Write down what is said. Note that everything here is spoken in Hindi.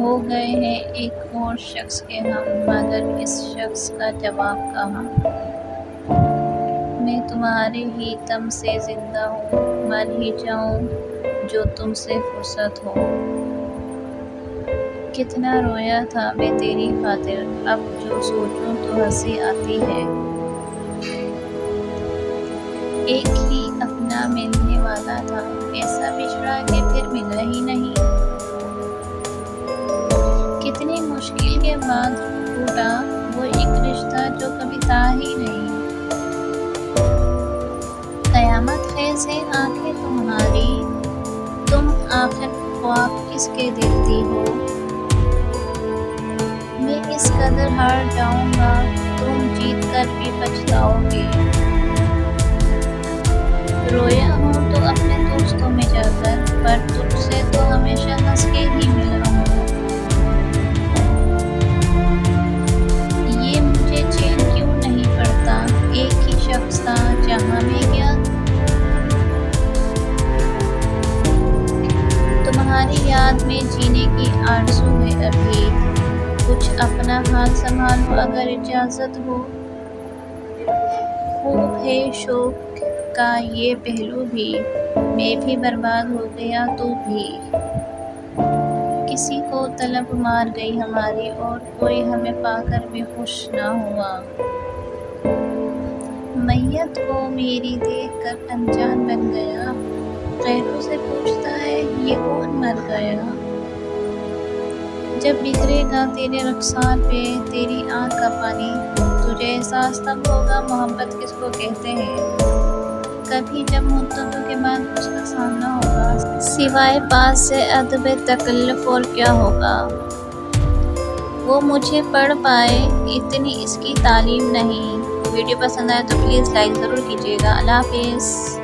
हो गए हैं एक और शख्स के हम, मगर इस शख्स का जवाब कहाँ। मैं तुम्हारे ही दम से जिंदा हूँ, मर ही जाऊँ जो तुमसे फुर्सत हो। कितना रोया था मैं तेरी खातिर, अब जो सोचूं तो हंसी आती है। एक ही अपना मिलने वाला था, ऐसा बिछड़ा के फिर मिला ही नहीं। कितनी मुश्किल के बाद टूटा वो एक रिश्ता जो कभी था ही नहीं। कयामत ख़ैज़ है आंखें तुम्हारी, तुम आखिर ख्वाब किसके देखती हो। मैं इस कदर हार जाऊंगा, तुम जीत कर भी पछताओगे। रोया हूँ तो अपने दोस्तों में जाकर, पर तुझसे तो हमेशा हंस के ही मिला हूँ। ये मुझे चैन क्यों नहीं पड़ता, एक ही शख्स था जहाँ मैं गया। तुम्हारी याद में जीने की आरज़ू है अभी, कुछ अपना हाल संभालो अगर इजाज़त हो। खूब है शौक का ये पहलू भी, मैं भी बर्बाद हो गया तू भी। किसी को तलब मार गई हमारी और कोई हमें पाकर भी खुश ना हुआ। मैयत को मेरी देखकर अनजान बन गया, गैरों से पूछता है ये कौन मर गया। जब बिखरेगा तेरे रुखसार पे तेरी आँख का पानी, तुझे एहसास तब होगा मोहब्बत किसको कहते हैं। कभी जब मुद्दतों के बाद उसका सामना होगा, सिवाय पास से अदब तकल्लुफ़ और क्या होगा। वो मुझे पढ़ पाए इतनी इसकी तालीम नहीं। वीडियो पसंद आए तो प्लीज़ लाइक ज़रूर कीजिएगा। अल्लाह हाफ़िज़।